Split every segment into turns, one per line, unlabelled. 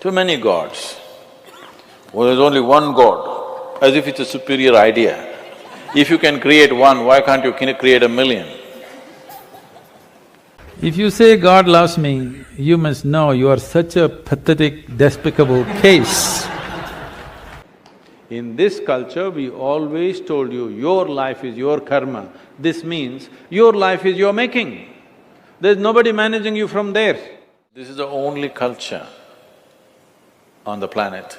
Too many gods. Well, there's only one God, as if it's a superior idea. If you can create one, why can't you create a million?
If you say God loves me, you must know you are such a pathetic, despicable case.
In this culture, we always told you, your life is your karma. This means your life is your making. There's nobody managing you from there. This is the only culture on the planet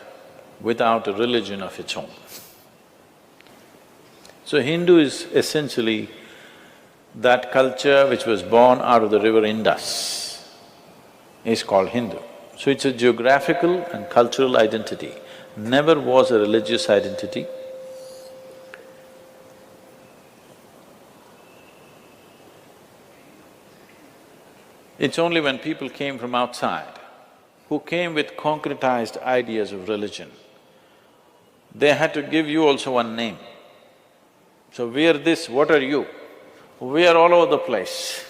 without a religion of its own. So Hindu is essentially that culture which was born out of the river Indus is called Hindu. So it's a geographical and cultural identity, never was a religious identity. It's only when people came from outside, who came with concretized ideas of religion, they had to give you also one name. So we are this, what are you? We are all over the place.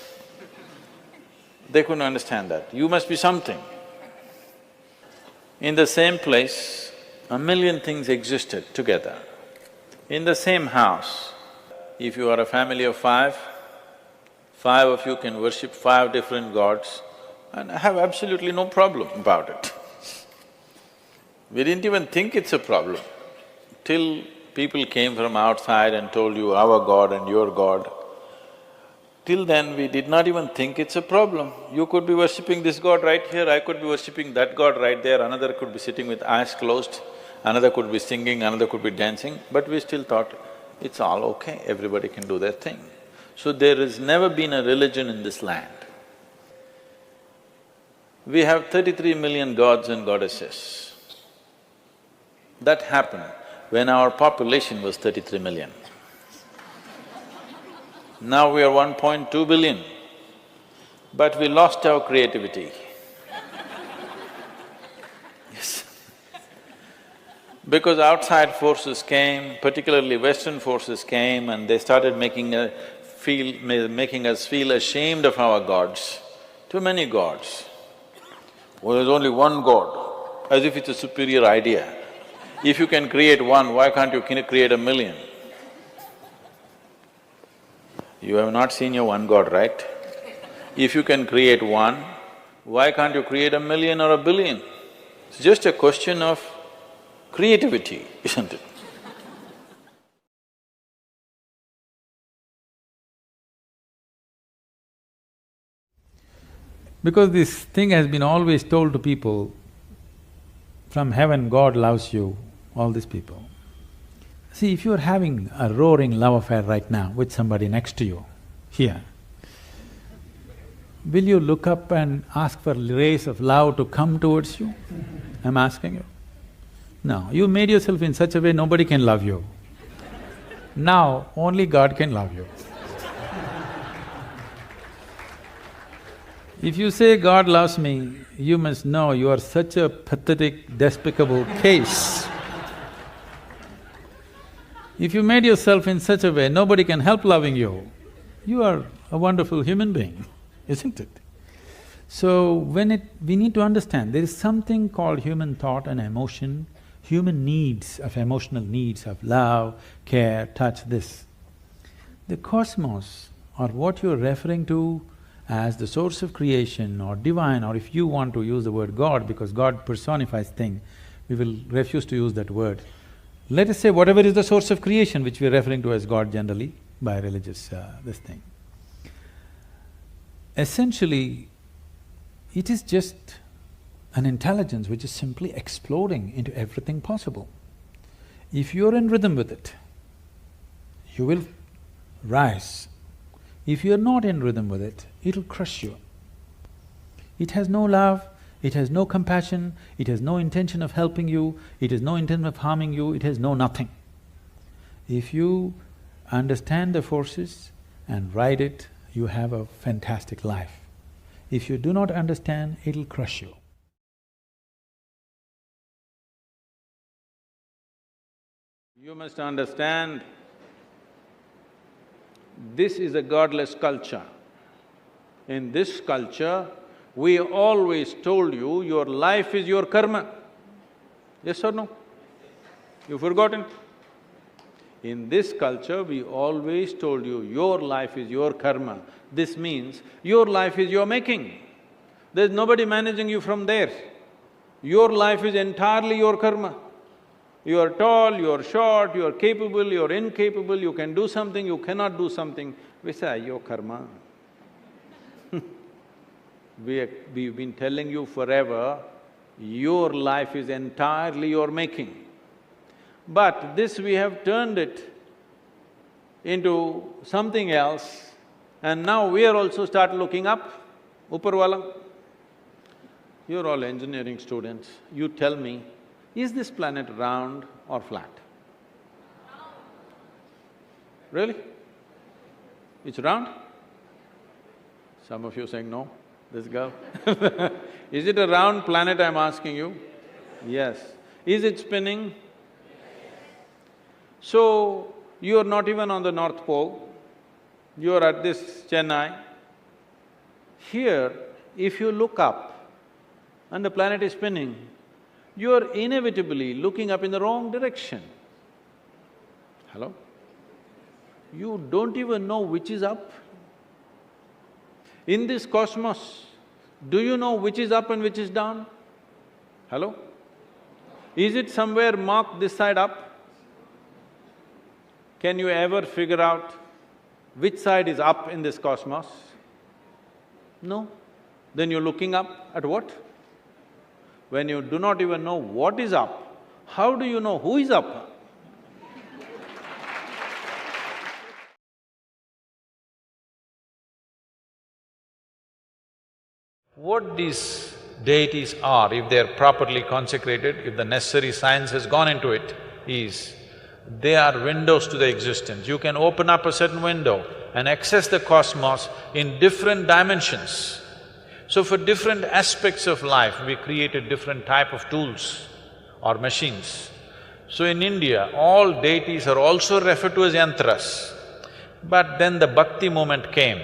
They couldn't understand that, you must be something. In the same place, a million things existed together. In the same house, if you are a family of five of you can worship 5 different gods and have absolutely no problem about it. We didn't even think it's a problem till people came from outside and told you our God and your God. Till then, we did not even think it's a problem. You could be worshipping this God right here, I could be worshipping that God right there, another could be sitting with eyes closed, another could be singing, another could be dancing, but we still thought, it's all okay, everybody can do their thing. So there has never been a religion in this land. We have 33 million gods and goddesses. That happened when our population was 33 million. Now we are 1.2 billion, but we lost our creativity. Yes. Because outside forces came, particularly Western forces came and they started making us feel ashamed of our gods. Too many gods. Well, there's only one God, as if it's a superior idea. If you can create one, why can't you create a million? You have not seen your one God, right? If you can create one, why can't you create a million or a billion? It's just a question of creativity, isn't it?
Because this thing has been always told to people, from heaven God loves you, all these people. See, if you're having a roaring love affair right now with somebody next to you, here, will you look up and ask for rays of love to come towards you? I'm asking you. No, you made yourself in such a way nobody can love you. Now, only God can love you. If you say God loves me, you must know you are such a pathetic, despicable case. If you made yourself in such a way nobody can help loving you, you are a wonderful human being, isn't it? So we need to understand, there is something called human thought and emotion, human needs, of emotional needs of love, care, touch, this. The cosmos, or what you're referring to as the source of creation or divine, or if you want to use the word God, because God personifies thing, we will refuse to use that word. Let us say whatever is the source of creation, which we are referring to as God generally by religious this thing. Essentially, it is just an intelligence which is simply exploding into everything possible. If you're in rhythm with it, you will rise. If you're not in rhythm with it, it'll crush you. It has no love, it has no compassion, it has no intention of helping you, it has no intention of harming you, it has no nothing. If you understand the forces and ride it, you have a fantastic life. If you do not understand, it'll crush you.
You must understand, this is a godless culture. In this culture, We always told you, your life is your karma. Yes or no? You've forgotten? In this culture, we always told you, your life is your karma. This means your life is your making. There's nobody managing you from there. Your life is entirely your karma. You are tall, you are short, you are capable, you are incapable, you can do something, you cannot do something. We say, your karma. We've been telling you forever, your life is entirely your making. But this we have turned it into something else, and now we are also start looking up, Uparwala. You're all engineering students, you tell me, is this planet round or flat? Really? It's round? Some of you saying no, this girl. Is it a round planet, I'm asking you? Yes. Is it spinning? So, you are not even on the North Pole, you are at this Chennai. Here, if you look up and the planet is spinning, you are inevitably looking up in the wrong direction. Hello? You don't even know which is up. In this cosmos, do you know which is up and which is down? Hello? Is it somewhere marked this side up? Can you ever figure out which side is up in this cosmos? No. Then you're looking up at what? When you do not even know what is up, how do you know who is up?
What these deities are, if they are properly consecrated, if the necessary science has gone into it, is they are windows to the existence. You can open up a certain window and access the cosmos in different dimensions. So for different aspects of life, we created different type of tools or machines. So in India, all deities are also referred to as yantras. But then the bhakti movement came.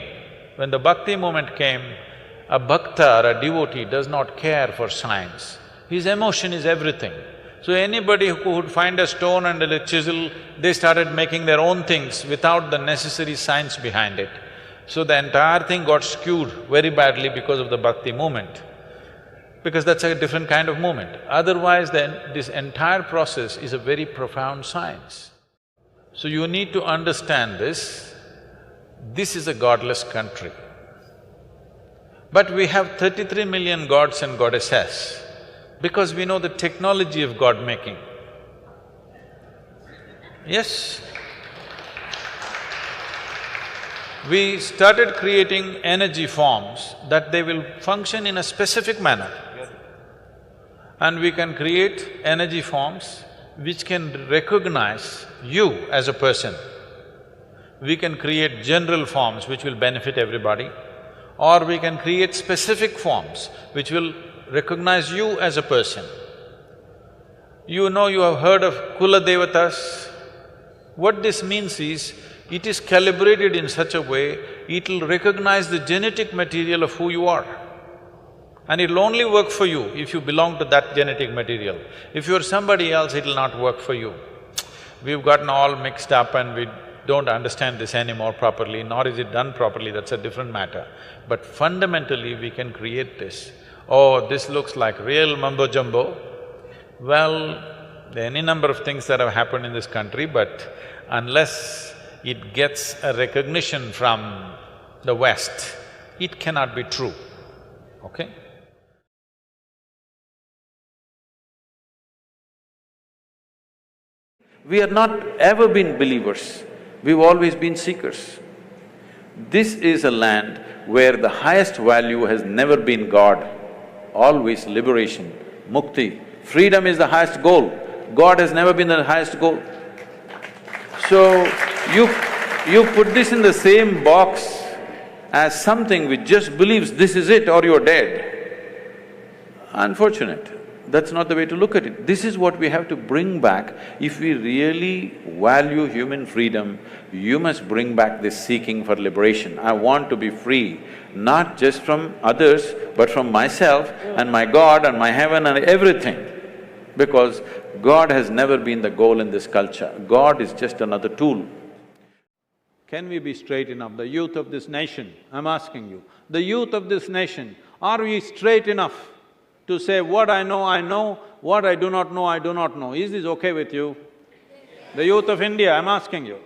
When the bhakti movement came, a bhakta or a devotee does not care for science. His emotion is everything. So anybody who would find a stone and a chisel, they started making their own things without the necessary science behind it. So the entire thing got skewed very badly because of the bhakti movement, because that's a different kind of movement. Otherwise then, this entire process is a very profound science. So you need to understand this. This is a godless country. But we have 33 million gods and goddesses because we know the technology of God-making. Yes. We started creating energy forms that they will function in a specific manner. And we can create energy forms which can recognize you as a person. We can create general forms which will benefit everybody, or we can create specific forms which will recognize you as a person. You know, you have heard of kula devatas. What this means is, it is calibrated in such a way, it'll recognize the genetic material of who you are. And it'll only work for you if you belong to that genetic material. If you're somebody else, it'll not work for you. We've gotten all mixed up and we don't understand this anymore properly, nor is it done properly, that's a different matter. But fundamentally, we can create this. Oh, this looks like real mumbo-jumbo. Well, there are any number of things that have happened in this country, but unless it gets a recognition from the West, it cannot be true, okay?
We have not ever been believers, we've always been seekers. This is a land where the highest value has never been God, always liberation, mukti. Freedom is the highest goal, God has never been the highest goal. So, you put this in the same box as something which just believes this is it or you're dead. Unfortunate. That's not the way to look at it. This is what we have to bring back. If we really value human freedom, you must bring back this seeking for liberation. I want to be free, not just from others, but from myself and my God and my heaven and everything. Because God has never been the goal in this culture. God is just another tool. Can we be straight enough? The youth of this nation, I'm asking you, the youth of this nation, are we straight enough to say, what I know, what I do not know, I do not know? Is this okay with you? The youth of India, I'm asking you.